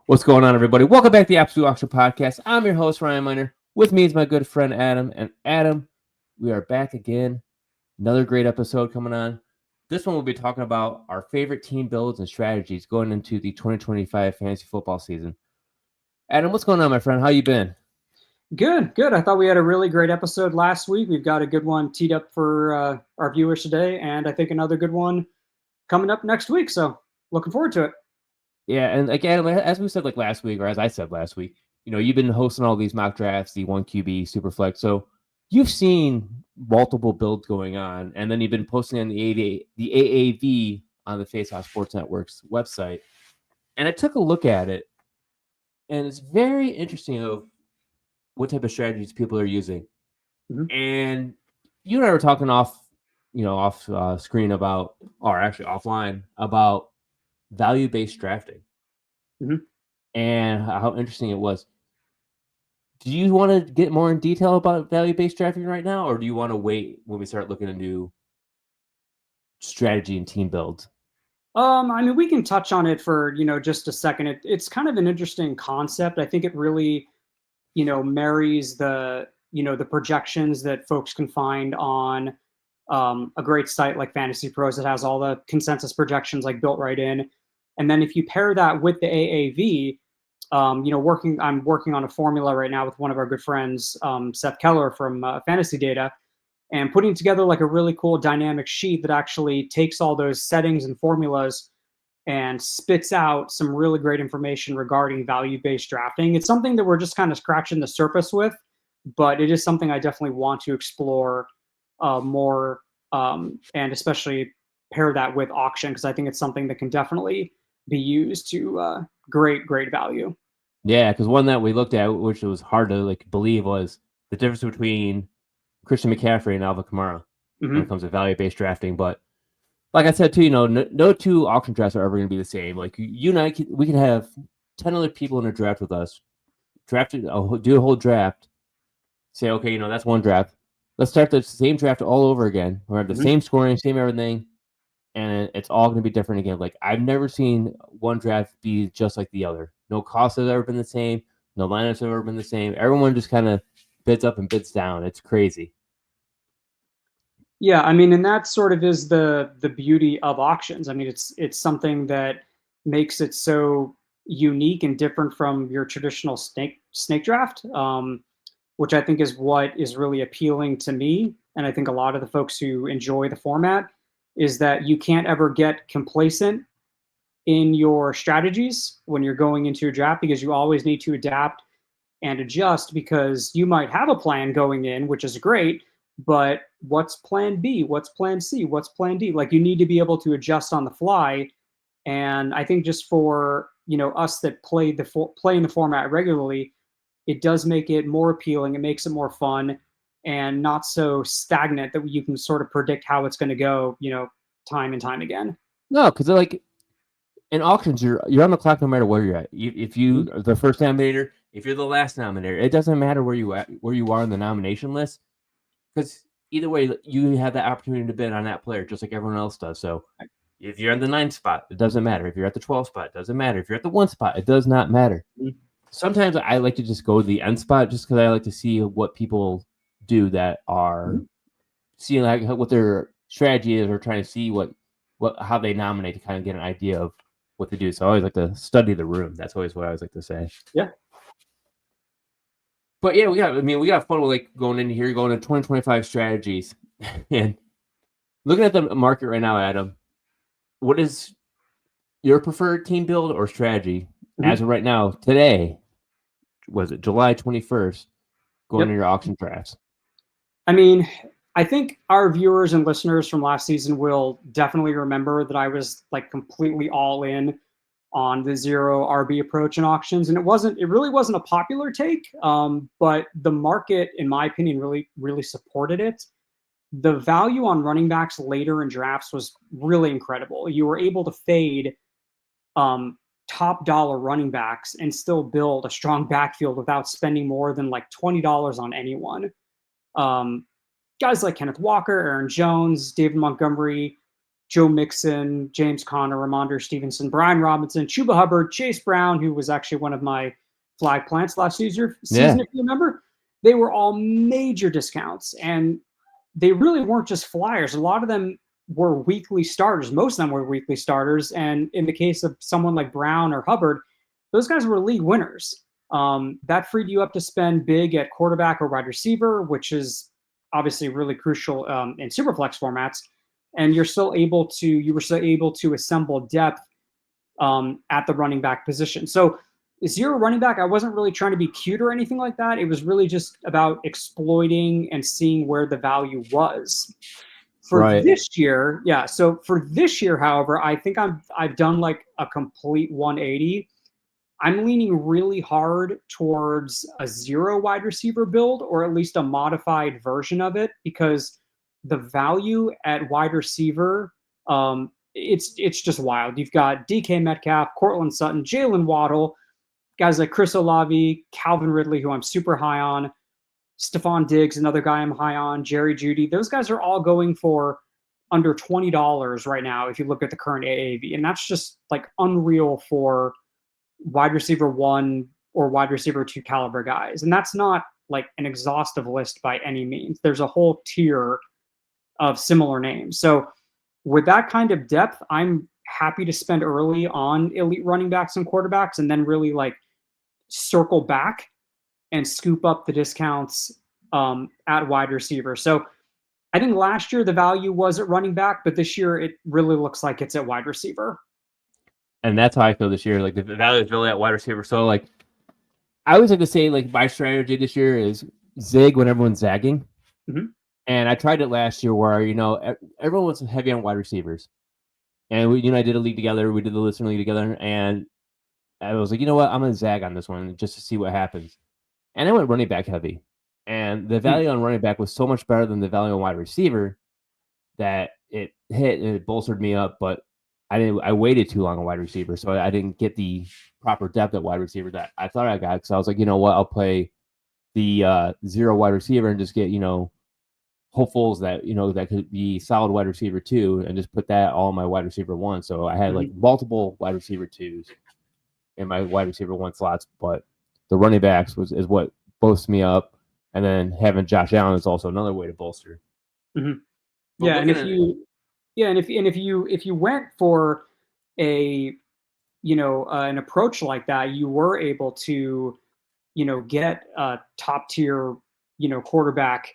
What's going on, everybody? Welcome back to the Absolute Auction Podcast. I'm your host, Ryan Miner. With me is my good friend, Adam. And Adam, we are back again. Another great episode coming on. This one we'll be talking about our favorite team builds and strategies going into the 2025 fantasy football season. Adam, what's going on, my friend? How you been? Good. I thought we had a really great episode last week. We've got a good one teed up for our viewers today, and I think another good one coming up next week. So looking forward to it. Yeah, and like Adam, as we said last week, or as I said last week, you've been hosting all these mock drafts, the 1QB, Superflex. So you've seen multiple builds going on, and then you've been posting on the AAV on the Faceoff Sports Network's website. And I took a look at it, and it's very interesting of what type of strategies people are using. Mm-hmm. And you and I were talking off screen about, or actually offline, about value-based drafting. Mm-hmm. And how interesting it was. Do you want to get more in detail about value-based drafting right now, or do you want to wait when we start looking into strategy and team builds? I mean, we can touch on it for, just a second. It's kind of an interesting concept. I think it really, marries the projections that folks can find on a great site like Fantasy Pros that has all the consensus projections built right in. And then if you pair that with the AAV, I'm working on a formula right now with one of our good friends, Seth Keller from Fantasy Data, and putting together a really cool dynamic sheet that actually takes all those settings and formulas and spits out some really great information regarding value-based drafting. It's something that we're just kind of scratching the surface with, but it is something I definitely want to explore more, and especially pair that with auction, because I think it's something that can definitely be used to great value. Yeah, because one that we looked at, which was hard to believe, was the difference between Christian McCaffrey and Alvin Kamara when it comes to value-based drafting. But like I said too, no two auction drafts are ever going to be the same. Like you and I, we can have 10 other people in a draft with us, do a whole draft, say, okay, that's one draft. Let's start the same draft all over again. We're at the same scoring, same everything, and it's all going to be different again. Like I've never seen one draft be just like the other. No cost has ever been the same. No lineups have ever been the same. Everyone just kind of bids up and bids down. It's crazy. Yeah, I mean, and that sort of is the beauty of auctions. I mean, it's something that makes it so unique and different from your traditional snake draft, which I think is what is really appealing to me. And I think a lot of the folks who enjoy the format is that you can't ever get complacent in your strategies when you're going into a draft, because you always need to adapt and adjust, because you might have a plan going in, which is great, but what's plan B? What's plan C? What's plan D? You need to be able to adjust on the fly. And I think just for, us that play in the format regularly, it does make it more appealing. It makes it more fun and not so stagnant that you can sort of predict how it's going to go, time and time again. No, because in auctions, you're on the clock no matter where you're at. If you are the first nominator, if you're the last nominator, it doesn't matter where you are in the nomination list, because either way, you have the opportunity to bid on that player just like everyone else does. So if you're in the 9th spot, it doesn't matter. If you're at the 12th spot, it doesn't matter. If you're at the 1 spot, it does not matter. Sometimes I like to just go to the end spot just because I like to see what people do that are seeing what their strategy is, or trying to see how they nominate to kind of get an idea of what they do. So I always like to study the room. That's always what I always like to say. Yeah. But yeah, we got fun with going into here, going to 2025 strategies. And looking at the market right now, Adam, what is your preferred team build or strategy as of right now, today? Was it July 21st, going into your auction drafts? I mean, I think our viewers and listeners from last season will definitely remember that I was completely all in on the zero RB approach in auctions. And it really wasn't a popular take, but the market, in my opinion, really supported it. The value on running backs later in drafts was really incredible. You were able to fade top dollar running backs and still build a strong backfield without spending more than $20 on anyone. Guys like Kenneth Walker, Aaron Jones, David Montgomery, Joe Mixon, James Conner, Ramondre Stevenson, Brian Robinson, Chuba Hubbard, Chase Brown, who was actually one of my flag plants last season, Yeah. if you remember. They were all major discounts, and they really weren't just flyers. A lot of them were weekly starters. Most of them were weekly starters. And in the case of someone like Brown or Hubbard, those guys were league winners. That freed you up to spend big at quarterback or wide receiver, which is obviously really crucial in Superflex formats. And you were still able to assemble depth at the running back position. So zero running back, I wasn't really trying to be cute or anything like that. It was really just about exploiting and seeing where the value was. For this year, yeah. So for this year, however, I think I've done like a complete 180. I'm leaning really hard towards a zero wide receiver build, or at least a modified version of it, because the value at wide receiver, it's just wild. You've got DK Metcalf, Cortland Sutton, Jalen Waddle, guys like Chris Olave, Calvin Ridley, who I'm super high on, Stephon Diggs, another guy I'm high on, Jerry Jeudy. Those guys are all going for under $20 right now if you look at the current AAV. And that's just like unreal for wide receiver 1 or wide receiver 2 caliber guys. And that's not like an exhaustive list by any means. There's a whole tier of similar names. So with that kind of depth, I'm happy to spend early on elite running backs and quarterbacks, and then really like circle back and scoop up the discounts at wide receiver. So I think last year the value was at running back, but this year it really looks like it's at wide receiver. And that's how I feel this year. Like the value is really at wide receiver. So like I always like to say like my strategy this year is zig when everyone's zagging. Mm-hmm. And I tried it last year where, everyone was heavy on wide receivers. And we, I did a league together. We did the listener league together. And I was like, you know what? I'm going to zag on this one just to see what happens. And I went running back heavy. And the value on running back was so much better than the value on wide receiver that it hit and it bolstered me up. But I waited too long on wide receiver. So I didn't get the proper depth at wide receiver that I thought I got. Because I was like, you know what? I'll play the zero wide receiver and just get, hopefuls that that could be solid wide receiver 2 and just put that all in my wide receiver 1. So I had like multiple wide receiver 2s in my wide receiver 1 slots, but the running backs is what bolsters me up, and then having Josh Allen is also another way to bolster. Mm-hmm. Yeah, and if you went for a an approach like that, you were able to get a top tier quarterback,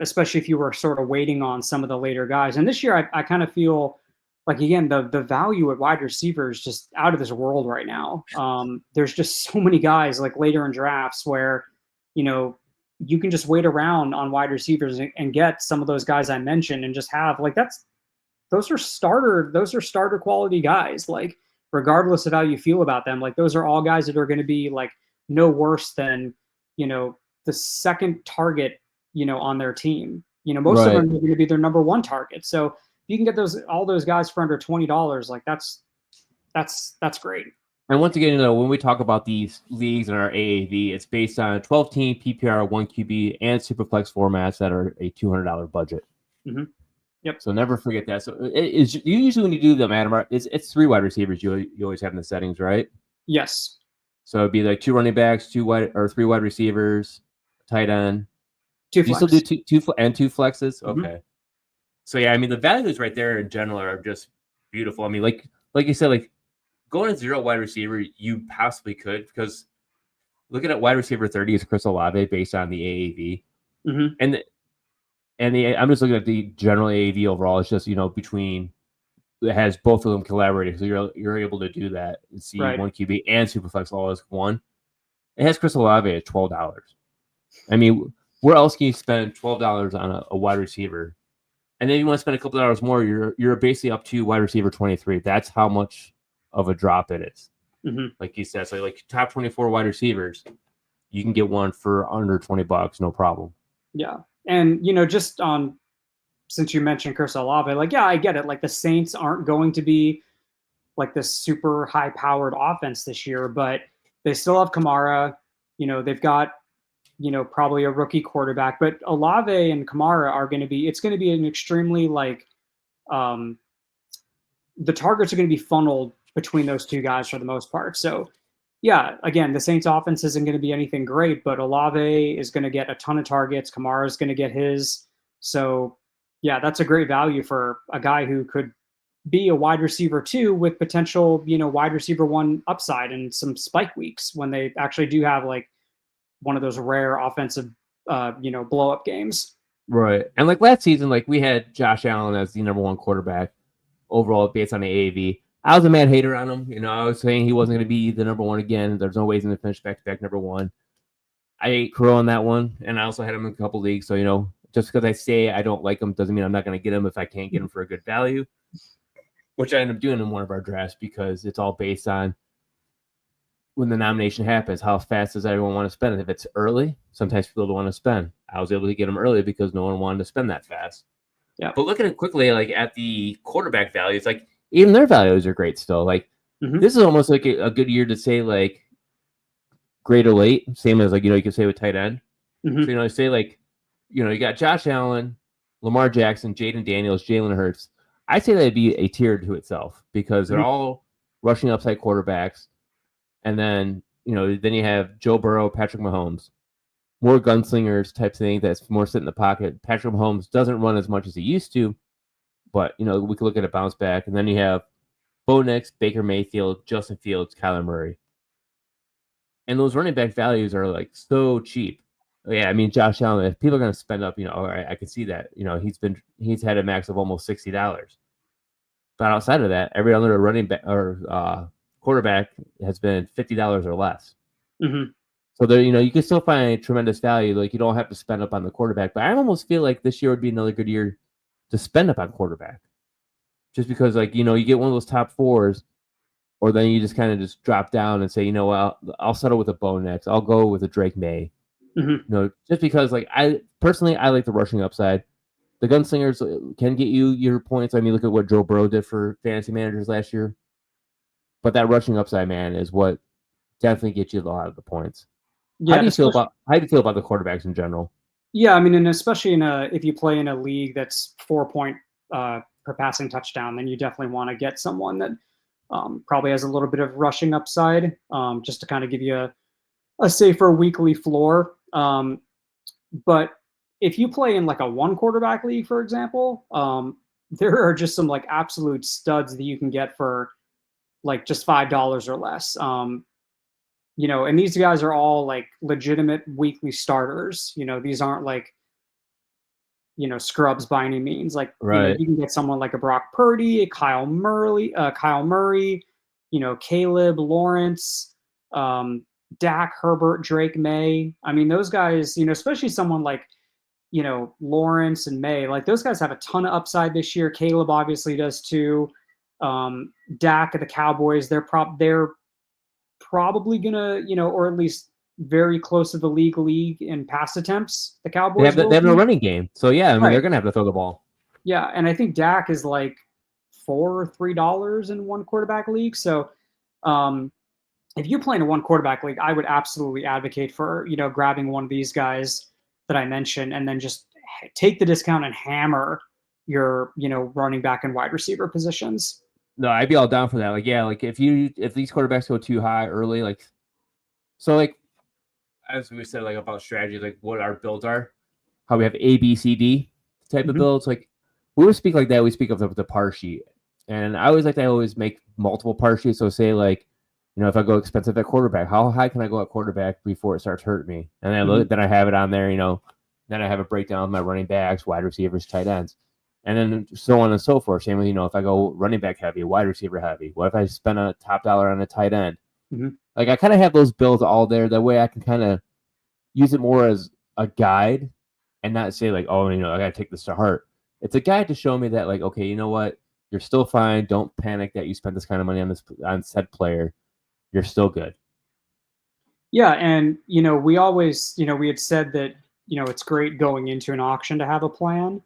especially if you were sort of waiting on some of the later guys. And this year, I kind of feel like, again, the value at wide receiver is just out of this world right now. There's just so many guys like later in drafts where, you can just wait around on wide receivers and get some of those guys I mentioned and just have like, those are starter quality guys. Like, regardless of how you feel about them, like those are all guys that are going to be like no worse than, the second target, on their team. Most of them are going to be their number 1 target. So if you can get all those guys for under $20, like that's great. And once again, when we talk about these leagues and our AAV, it's based on a 12-team PPR, 1 QB, and Superflex formats that are a $200 budget. Mm-hmm. Yep. So never forget that. So usually when you do them, Adam, it's 3 wide receivers you always have in the settings, right? Yes. So it'd be like 2 running backs, 3 wide receivers, tight end. 2 flex. You still do 2 flexes? Okay. Mm-hmm. So yeah, I mean the values right there in general are just beautiful. I mean, like you said, like going to 0 wide receiver, you possibly could, because looking at wide receiver 30 is Chris Olave based on the AAV. Mm-hmm. And I'm just looking at the general AAV overall. It's just, between it has both of them collaborating. So you're able to do that and see 1 QB and Superflex all as one. It has Chris Olave at $12. I mean, where else can you spend $12 on a wide receiver? And then you want to spend a couple dollars more, you're basically up to wide receiver 23. That's how much of a drop it is. Mm-hmm. Like you said, so like top 24 wide receivers, you can get one for under $20, no problem. Yeah. And, just on, since you mentioned Chris Olave, like, yeah, I get it. Like the Saints aren't going to be like this super high powered offense this year, but they still have Kamara. They've got, probably a rookie quarterback, but Olave and Kamara are going to be, it's going to be an extremely like the targets are going to be funneled between those two guys for the most part. So, yeah, again, the Saints offense isn't going to be anything great, but Olave is going to get a ton of targets. Kamara is going to get his. So, yeah, that's a great value for a guy who could be a wide receiver too, with potential, wide receiver one upside and some spike weeks when they actually do have like one of those rare offensive, blow up games. Right. And like last season, like we had Josh Allen as the number one quarterback overall based on the AAV. I was a mad hater on him. I was saying he wasn't going to be the number one again. There's no way he's going to finish back-to-back number one. I ate crow on that one, and I also had him in a couple leagues. So, just because I say I don't like him doesn't mean I'm not going to get him if I can't get him for a good value, which I ended up doing in one of our drafts because it's all based on when the nomination happens, how fast does everyone want to spend it? If it's early, sometimes people don't want to spend. I was able to get them early because no one wanted to spend that fast. Yeah. But looking at quickly, like at the quarterback values, like even their values are great still. Like this is almost like a good year to say like great or late, same as like you can say with tight end. So say like you got Josh Allen, Lamar Jackson, Jaden Daniels, Jalen Hurts. I say that'd be a tier to itself because they're all rushing upside quarterbacks. And then, then you have Joe Burrow, Patrick Mahomes, more gunslingers type thing that's more sit in the pocket. Patrick Mahomes doesn't run as much as he used to, but, we could look at a bounce back. And then you have Bo Nix, Baker Mayfield, Justin Fields, Kyler Murray. And those running back values are like so cheap. Yeah, I mean, Josh Allen, if people are going to spend up, all right, I can see that. He's had a max of almost $60. But outside of that, every other running back or quarterback has been $50 or less. So there, you can still find tremendous value. Like you don't have to spend up on the quarterback. But I almost feel like this year would be another good year to spend up on quarterback, just because like you get one of those top fours, or then you just kind of just drop down and say, well, I'll settle with a Bo Nix. I'll go with a Drake May. Just because like I like the rushing upside. The gunslingers can get you your points. I mean, look at what Joe Burrow did for fantasy managers last year. But that rushing upside, man, is what definitely gets you a lot of the points. Yeah, how do you feel about the quarterbacks in general? Yeah, I mean, and especially if you play in a league that's 4 point per passing touchdown, then you definitely want to get someone that probably has a little bit of rushing upside, just to kind of give you a safer weekly floor. But if you play in like a one quarterback league, for example, there are just some like absolute studs that you can get for like just $5 or less. And these guys are all like legitimate weekly starters. These aren't like, scrubs by any means. Like, right. You can get someone like a Brock Purdy, a Kyle Murray, Caleb Lawrence, Dak, Herbert, Drake May. I mean, those guys, especially someone like, Lawrence and May, like those guys have a ton of upside this year. Caleb obviously does too. Dak at the Cowboys, they're probably gonna, or at least very close to the league in pass attempts. The Cowboys they have no running game, so yeah, I mean they're gonna have to throw the ball. Yeah, and I think Dak is like $4 or $3 in one quarterback league. So, if you play in a one quarterback league, I would absolutely advocate for grabbing one of these guys that I mentioned, and then just take the discount and hammer your running back and wide receiver positions. No, I'd be all down for that. Like, yeah, like if these quarterbacks go too high early, like so, like as we said, like about strategy, like what our builds are, how we have A, B, C, D type of builds. Like we would speak like that. We speak of the par sheet, and I always like to always make multiple par sheets. So say like, if I go expensive at quarterback, how high can I go at quarterback before it starts hurting me? And then then I have it on there. Then I have a breakdown of my running backs, wide receivers, tight ends. And then so on and so forth. Same with, if I go running back heavy, wide receiver heavy, what if I spend a top dollar on a tight end? Like I kind of have those builds all there. That way I can kind of use it more as a guide and not say like, oh, I got to take this to heart. It's a guide to show me that like, okay, you know what? You're still fine. Don't panic that you spent this kind of money on said player. You're still good. Yeah. And, we always, we had said that, it's great going into an auction to have a plan.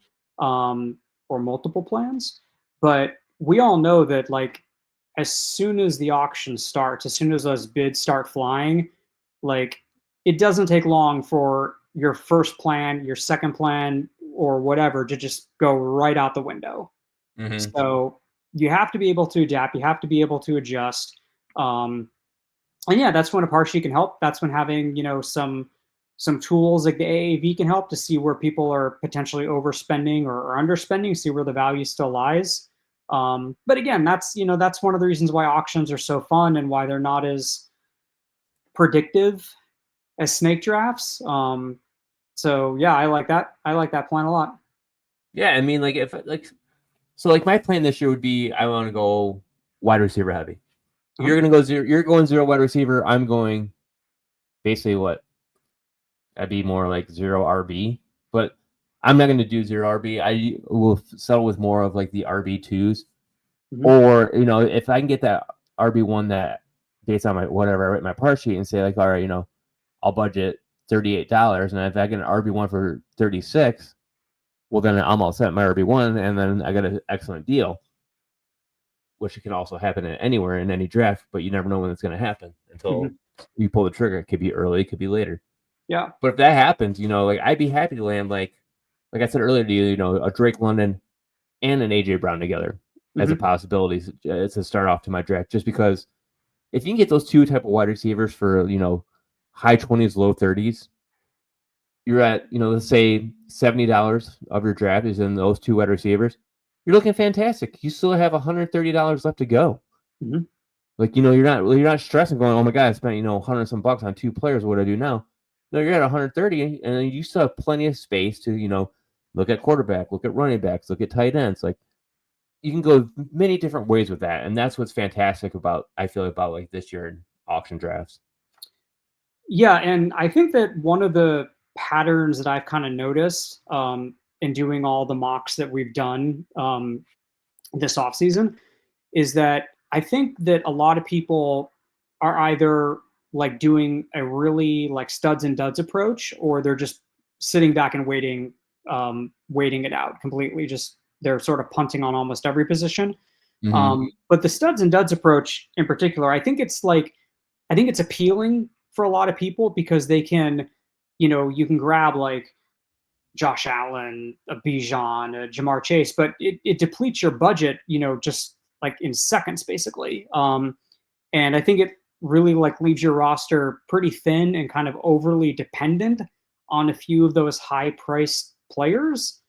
Or multiple plans, but we all know that like as soon as the auction starts, as soon as those bids start flying, like it doesn't take long for your first plan, your second plan, or whatever to just go right out the window. So you have to be able to adapt. You have to be able to adjust. And yeah, that's when a par sheet can help. That's when having, some tools like the AAV can help to see where people are potentially overspending or underspending, see where the value still lies. But again, that's one of the reasons why auctions are so fun and why they're not as predictive as snake drafts. So yeah, I like that. I like that plan a lot. Yeah, I mean, like if like so, like my plan this year would be I want to go wide receiver heavy. Uh-huh. You're gonna go zero. You're going zero wide receiver. I'm going basically what I'd be more like zero RB, but I'm not going to do zero RB. I will settle with more of like the RB2s, Mhm. or if I can get that RB1 that based on my whatever I write my par sheet and say like, all right, I'll budget $38, and if I get an RB1 for 36, well then I'm all set my RB1, and then I got an excellent deal, which can also happen anywhere in any draft, but you never know when it's going to happen until Mhm. you pull the trigger. It could be early, it could be later. Yeah. But if that happens, like I'd be happy to land like I said earlier to you, a Drake London and an AJ Brown together as a Mhm. possibility to start off to my draft. Just because if you can get those two type of wide receivers for high 20s, low 30s, you're at let's say $70 of your draft is in those two wide receivers. You're looking fantastic. You still have $130 left to go. Mhm. Like you're not stressing going, oh my god, I spent 100 some bucks on two players. What do I do now? No, you're at 130, and you still have plenty of space to look at quarterback, look at running backs, look at tight ends. Like you can go many different ways with that, and that's what's fantastic about I feel about like this year in auction drafts. Yeah, and I think that one of the patterns that I've kind of noticed in doing all the mocks that we've done this off season is that I think that a lot of people are either like doing a really like studs and duds approach, or they're just sitting back and waiting it out completely. Just they're sort of punting on almost every position. Mm-hmm. But the studs and duds approach in particular, I think it's appealing for a lot of people because they can, you can grab like Josh Allen, a Bijan, a Jamar Chase, but it depletes your budget, just like in seconds, basically. And I think it really like leaves your roster pretty thin and kind of overly dependent on a few of those high priced players.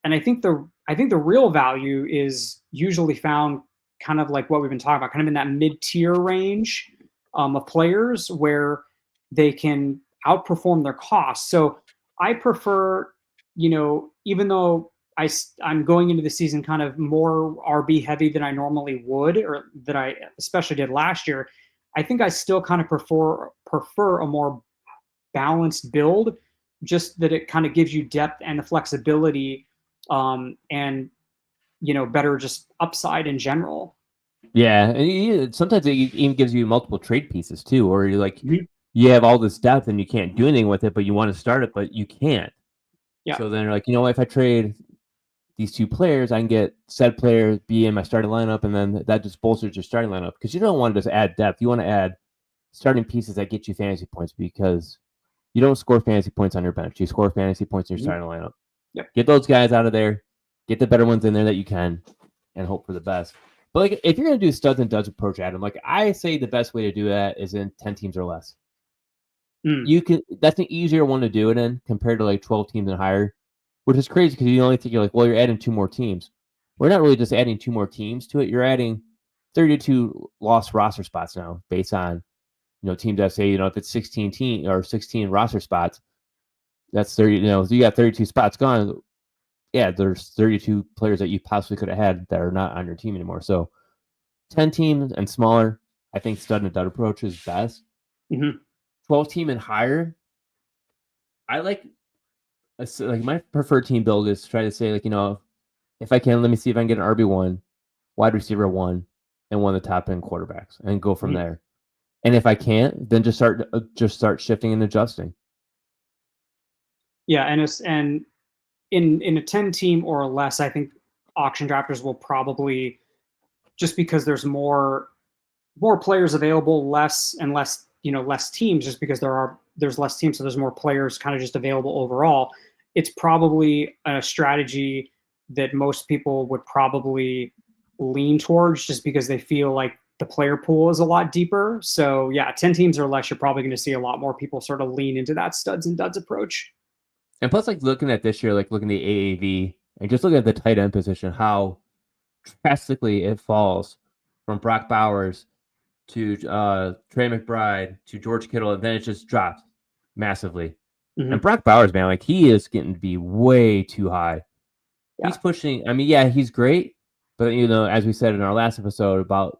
And I think the real value is usually found kind of like what we've been talking about, kind of in that mid tier range of players where they can outperform their costs. So I prefer, even though I'm going into the season kind of more RB heavy than I normally would, or that I especially did last year. I think I still kind of prefer a more balanced build, just that it kind of gives you depth and the flexibility, and better just upside in general. Yeah, and sometimes it even gives you multiple trade pieces too, or you're like Mhm. you have all this depth and you can't do anything with it, but you want to start it, but you can't. Yeah. So then you're like, if I trade these two players, I can get said player be in my starting lineup, and then that just bolsters your starting lineup because you don't want to just add depth. You want to add starting pieces that get you fantasy points because you don't score fantasy points on your bench. You score fantasy points in your Mhm. starting lineup. Yep. Get those guys out of there, get the better ones in there that you can, and hope for the best. But like, if you're gonna do studs and duds approach, Adam, like I say, the best way to do that is in 10 teams or less. Mm. You can that's an easier one to do it in compared to like 12 teams and higher, which is crazy because you only think you're like, well, you're adding two more teams. We're not really just adding two more teams to it. You're adding 32 lost roster spots now based on teams that say if it's 16 team or 16 roster spots, that's 30. You got 32 spots gone. Yeah, there's 32 players that you possibly could have had that are not on your team anymore. So 10 teams and smaller, I think stud and dud approach is best. Mhm. 12 team and higher, I like my preferred team build is to try to say like if I can, let me see if I can get an RB1, wide receiver one, and one of the top end quarterbacks, and go from Mhm. there. And if I can't, then just start shifting and adjusting. Yeah, and in a 10 team or less, I think auction drafters will probably, just because there's more players available, less and less, less teams, just because there's less teams, so there's more players kind of just available overall. It's probably a strategy that most people would probably lean towards, just because they feel like the player pool is a lot deeper. So yeah, 10 teams or less, you're probably going to see a lot more people sort of lean into that studs and duds approach. And plus, like looking at this year, like looking at the AAV and just looking at the tight end position, how drastically it falls from Brock Bowers to Trey McBride to George Kittle, and then it just drops massively. And Mm-hmm. Brock Bowers, man, like he is getting to be way too high. Yeah. He's pushing. I mean, yeah, he's great, but as we said in our last episode about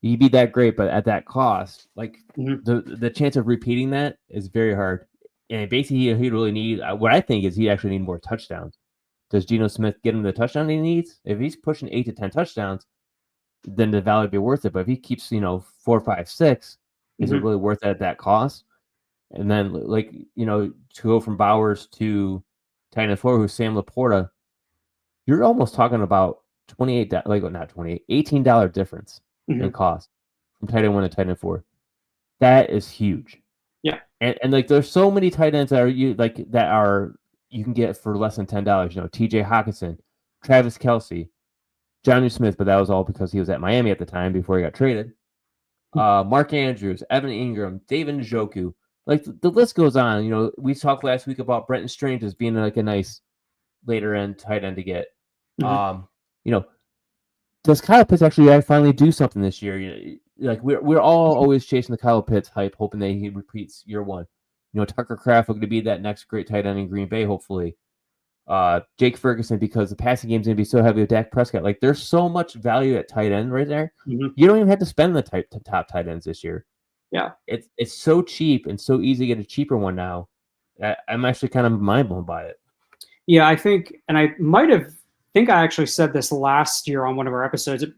he'd be that great, but at that cost, like Mm-hmm. the chance of repeating that is very hard. And basically, he'd really need what I think is he actually need more touchdowns. Does Geno Smith get him the touchdown he needs? If he's pushing 8 to 10 touchdowns, then the value would be worth it. But if he keeps 4, 5, 6, is it Mm-hmm. really worth it at that cost? And then to go from Bowers to tight end 4, who's Sam Laporta, you're almost talking about not 28, $18 difference Mm-hmm. in cost from tight end 1 to tight end 4. That is huge. Yeah. And like there's so many tight ends that are you can get for less than $10. TJ Hawkinson, Travis Kelce, Johnny Smith, but that was all because he was at Miami at the time before he got traded. Mark Andrews, Evan Ingram, David Njoku. Like the list goes on. We talked last week about Brenton Strange as being like a nice later end tight end to get. Mm-hmm. You know, does Kyle Pitts actually finally do something this year? Like we're all always chasing the Kyle Pitts hype, hoping that he repeats year one. Tucker Kraft going to be that next great tight end in Green Bay, hopefully. Jake Ferguson, because the passing game's going to be so heavy with Dak Prescott. Like there's so much value at tight end right there. Mm-hmm. You don't even have to spend the top tight ends this year. Yeah. It's so cheap and so easy to get a cheaper one now. I'm actually kind of mind blown by it. Yeah, I think, and I think I actually said this last year on one of our episodes. It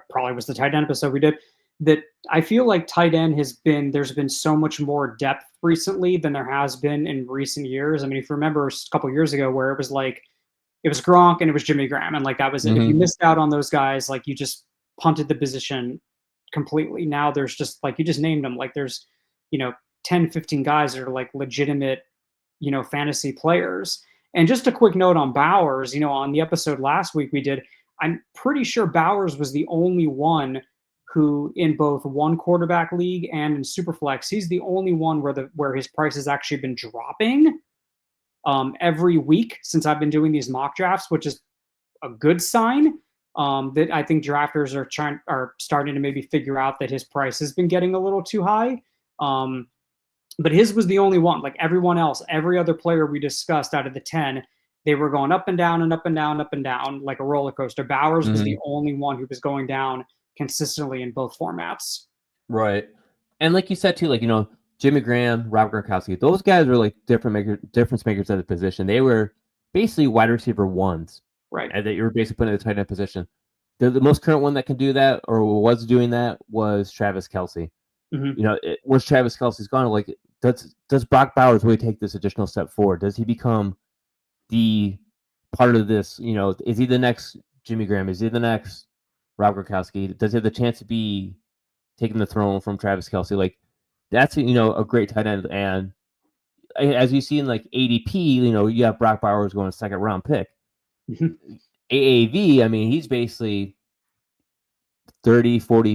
probably was the tight end episode we did. That I feel like tight end there's been so much more depth recently than there has been in recent years. I mean, if you remember a couple of years ago where it was Gronk and it was Jimmy Graham, and like that was it. If you missed out on those guys, like you just punted the position completely. Now there's just like you just named them. Like there's 10, 15 guys that are like legitimate fantasy players. And just a quick note on Bowers, on the episode last week we did, I'm pretty sure Bowers was the only one who, in both one quarterback league and in Superflex, he's the only one where his price has actually been dropping every week since I've been doing these mock drafts, which is a good sign. That I think drafters are starting to maybe figure out that his price has been getting a little too high. But his was the only one. Like everyone else, every other player we discussed out of the 10, they were going up and down and up and down, up and down like a roller coaster. Bowers was the only one who was going down consistently in both formats. Right. And like you said too, like, Jimmy Graham, Rob Gronkowski, those guys were like difference makers at the position. They were basically wide receiver ones. Right. And that you were basically putting in the tight end position. The most current one that can do that or was doing that was Travis Kelce. Mm-hmm. Once Travis Kelce's gone, like does Brock Bowers really take this additional step forward? Does he become the part of this? Is he the next Jimmy Graham? Is he the next Rob Gronkowski? Does he have the chance to be taking the throne from Travis Kelce? Like that's a great tight end. And as you see in like ADP, you have Brock Bowers going a second round pick. Mm-hmm. AAV, I mean, he's basically 30, 40,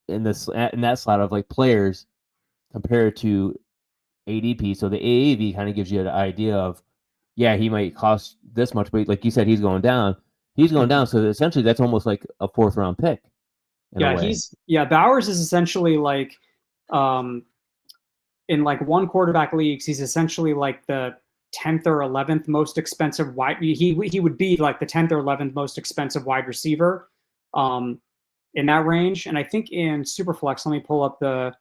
in that slot of like players compared to ADP. So the AAV kind of gives you an idea of, yeah, he might cost this much, but like you said, he's going down. He's going down. So essentially that's almost like a 4th round pick. Bowers is essentially like in like one quarterback leagues, he's essentially like the 10th or 11th most expensive wide. He would be like the 10th or 11th most expensive wide receiver in that range. And I think in Superflex, let me pull up the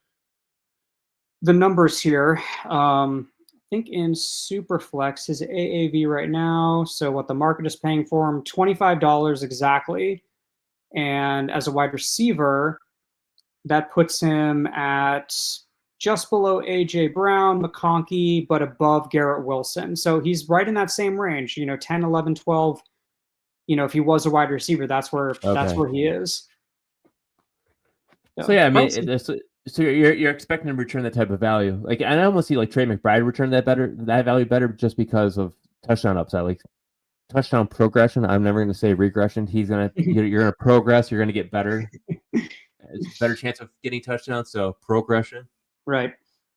numbers here. I think in Superflex, his AAV right now, so what the market is paying for him, $25 exactly. And as a wide receiver, that puts him at just below A.J. Brown, McConkey, but above Garrett Wilson. So he's right in that same range, 10, 11, 12. If he was a wide receiver, that's where he is. So yeah, I mean, so you're expecting to return that type of value. Like, and I almost see like Trey McBride return that value better just because of touchdown upside. Like, touchdown progression. I'm never going to say regression. You're going to progress. You're going to get better. It's a better chance of getting touchdowns. So progression. Right.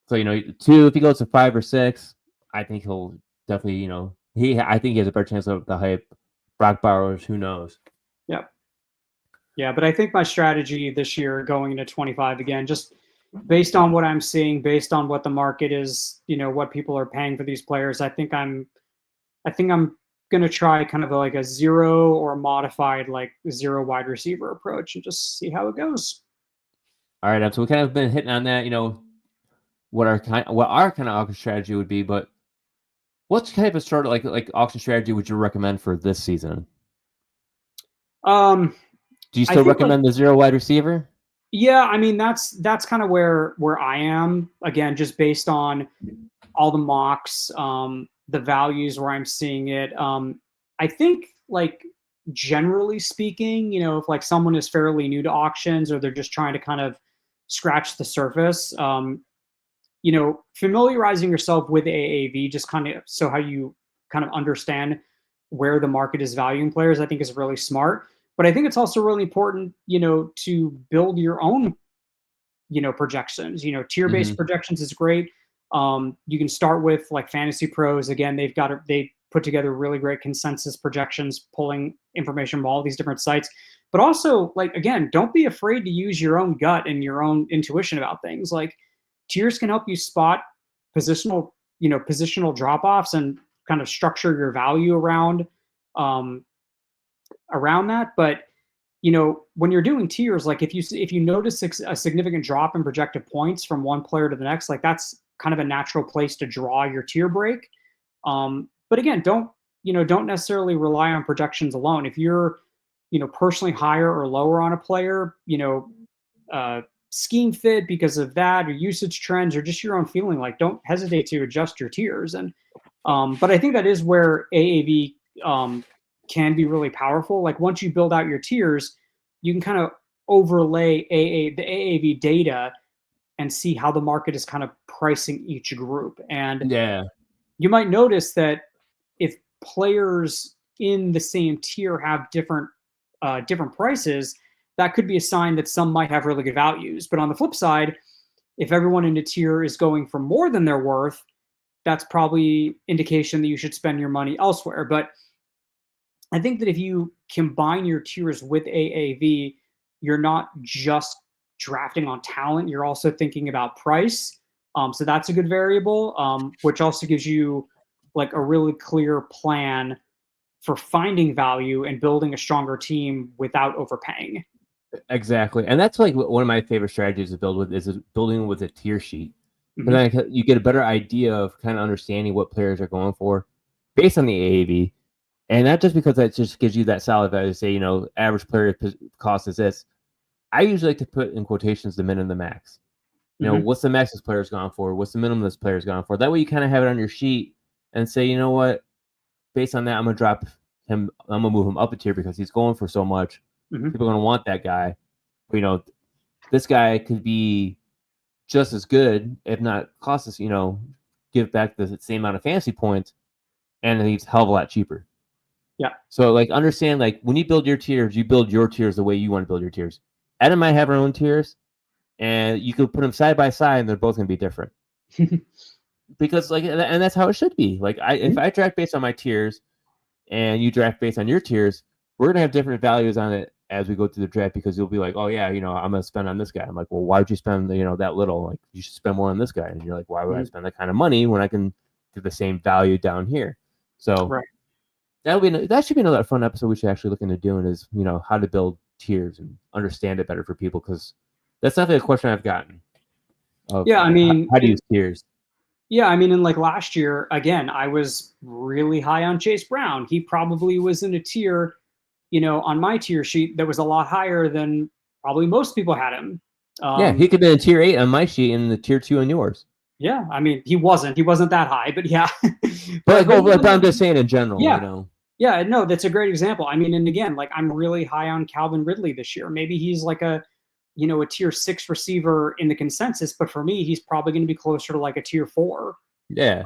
So 2, if he goes to 5 or 6, I think he'll definitely I think he has a better chance of the hype. Brock Bowers, who knows? Yeah. Yeah, but I think my strategy this year going into 25 again, just based on what I'm seeing, based on what the market is, what people are paying for these players, I think I'm going to try kind of like a 0 or a modified like 0 wide receiver approach and just see how it goes. All right, so we kind of been hitting on that, what our kind of auction strategy would be, but what type of sort of like auction strategy would you recommend for this season? Do you I still think recommend the 0 wide receiver? Yeah, I mean that's kind of where I am again, just based on all the mocks, the values where I'm seeing it. I think like generally speaking, if like someone is fairly new to auctions or they're just trying to kind of scratch the surface, familiarizing yourself with AAV just kind of so how you kind of understand where the market is valuing players, I think is really smart. But I think it's also really important, to build your own projections. Tier-based Mm-hmm. projections is great. You can start with like Fantasy Pros. Again, they put together really great consensus projections, pulling information from all these different sites. But also, like, again, don't be afraid to use your own gut and your own intuition about things. Like tiers can help you spot positional drop-offs and kind of structure your value um, around that. But when you're doing tiers, like if you notice a significant drop in projected points from one player to the next, like that's kind of a natural place to draw your tier break. But again, don't necessarily rely on projections alone. If you're personally higher or lower on a player, scheme fit because of that or usage trends or just your own feeling, like don't hesitate to adjust your tiers. And but I think that is where AAV can be really powerful. Like once you build out your tiers, you can kind of overlay the AAV data and see how the market is kind of pricing each group. And Yeah. you might notice that if players in the same tier have different prices, that could be a sign that some might have really good values. But on the flip side, if everyone in a tier is going for more than they're worth, that's probably indication that you should spend your money elsewhere. But I think that if you combine your tiers with AAV, you're not just drafting on talent, you're also thinking about price. So that's a good variable, which also gives you like a really clear plan for finding value and building a stronger team without overpaying. Exactly, and that's like one of my favorite strategies to build with is building with a tier sheet. But Mm-hmm. then you get a better idea of kind of understanding what players are going for based on the AAV, and not just because that just gives you that solid value. Say average player cost is this. I usually like to put in quotations the min and the max. Mm-hmm. What's the max this player's gone for? What's the minimum this player's gone for? That way you kind of have it on your sheet and say, you know what, based on that, I'm gonna drop him. I'm gonna move him up a tier because he's going for so much. Mm-hmm. People are gonna want that guy. But, this guy could be just as good, if not cost us, give back the same amount of fantasy points, and he's a hell of a lot cheaper. Yeah. So like understand like when you build your tiers, you build your tiers the way you want to build your tiers. Ed and I have our own tiers, and you could put them side by side, and they're both gonna be different. Because and that's how it should be. Like if I draft based on my tiers, and you draft based on your tiers, we're gonna have different values on it as we go through the draft because you'll be like, oh yeah, I'm gonna spend on this guy. I'm like, well, why would you spend that little? Like you should spend more on this guy. And you're like, why would I spend that kind of money when I can do the same value down here? So Right. that should be another fun episode we should actually look into doing is how to build tiers and understand it better for people because that's definitely a question I've gotten of Yeah. I mean, how to use tiers. yeah, I mean, in like last year, again, I was really high on Chase Brown. He probably was in a tier, on my tier sheet that was a lot higher than probably most people had him. Yeah, he could be in tier 8 on my sheet and the tier 2 on yours. Yeah, I mean, he wasn't that high, but yeah. But but I'm just saying in general, yeah, yeah, no, that's a great example. I mean, and again, like I'm really high on Calvin Ridley this year. Maybe he's like a tier 6 receiver in the consensus, but for me, he's probably going to be closer to like a tier 4. Yeah.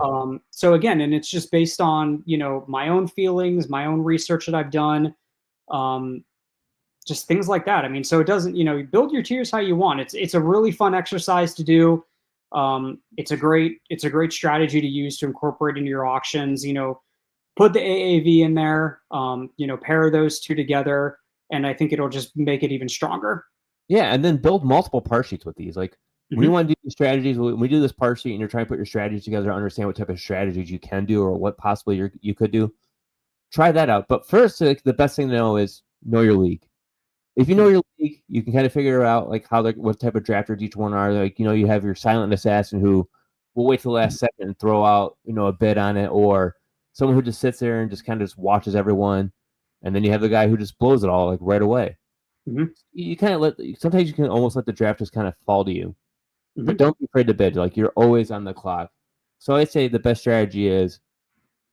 So again, and it's just based on, my own feelings, my own research that I've done, um, just things like that. I mean, so it doesn't, build your tiers how you want. It's a really fun exercise to do. It's a great strategy to use to incorporate into your auctions. Put the AAV in there. Pair those two together, and I think it'll just make it even stronger. Yeah, and then build multiple part sheets with these. Like when you Mhm. want to do these strategies, when we do this part sheet and you're trying to put your strategies together to understand what type of strategies you can do or what possibly you could do, try that out. But first, like, the best thing to know is know your league. If you know your league, you can kind of figure out like what type of drafters each one are. Like, you have your silent assassin who will wait till the last second and throw out, a bid on it, or someone who just sits there and just kind of just watches everyone. And then you have the guy who just blows it all like right away. Mhm. You kind of sometimes you can almost let the draft just kind of fall to you, but Mhm. don't be afraid to bid. Like, you're always on the clock. So I'd say the best strategy is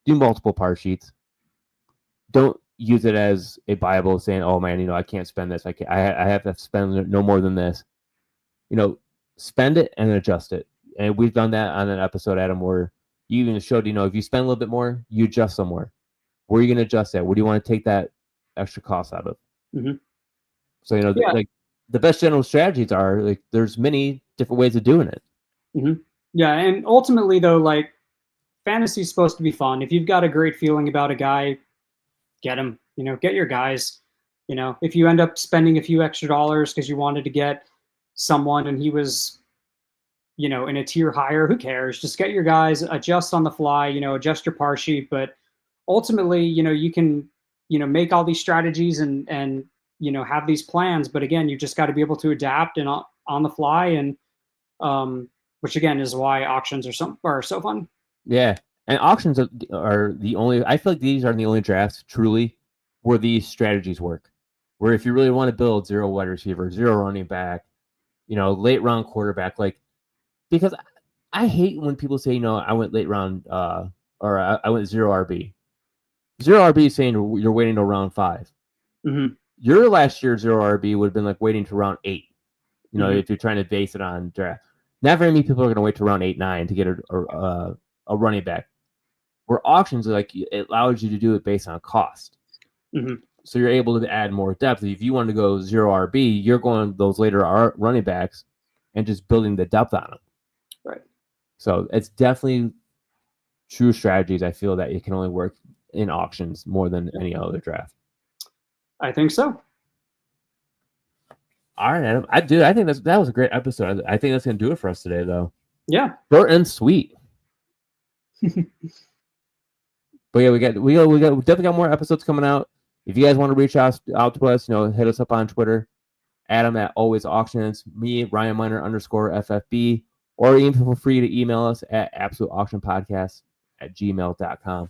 do multiple par sheets. Don't use it as a Bible saying, "Oh man, I can't spend this. I have to spend no more than this." Spend it and adjust it. And we've done that on an episode, Adam, where you even showed, if you spend a little bit more, you adjust somewhere. Where are you going to adjust that? Where do you want to take that extra cost out of? Mhm. So, Yeah. like the best general strategies are like there's many different ways of doing it. Mhm. Yeah, and ultimately though, like, fantasy is supposed to be fun. If you've got a great feeling about a guy, get him. Get your guys. If you end up spending a few extra dollars because you wanted to get someone and he was, in a tier higher, who cares? Just get your guys, adjust on the fly, adjust your par sheet. But ultimately, you can, make all these strategies and have these plans. But again, you just got to be able to adapt and on the fly, and which again is why auctions are so fun. Yeah. And auctions are the only, I feel like these are the only drafts truly where these strategies work. Where if you really want to build zero wide receiver, zero running back, late round quarterback, like, because I hate when people say, I went late round, or I went zero RB. Zero RB is saying you're waiting till round 5. Hmm. Your last year zero RB would have been like waiting to round 8. Hmm. If you're trying to base it on draft, not very many people are going to wait to round 8, 9 to get a running back. Where auctions are like, it allows you to do it based on cost. Hmm. So you're able to add more depth. If you want to go zero RB, you're going those later running backs and just building the depth on them. Right. So it's definitely true strategies. I feel that it can only work in auctions more than any other draft. I think so. All right, Adam. I think that was a great episode. I think that's gonna do it for us today, though. Yeah. Short and sweet. But yeah, we definitely got more episodes coming out. If you guys want to reach out to us, hit us up on Twitter. Adam at Always Auctions. Me, Ryan Miner _FFB. Or even feel free to email us at absoluteauctionpodcast@gmail.com.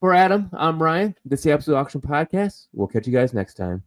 For Adam, I'm Ryan. This is the Absolute Auction Podcast. We'll catch you guys next time.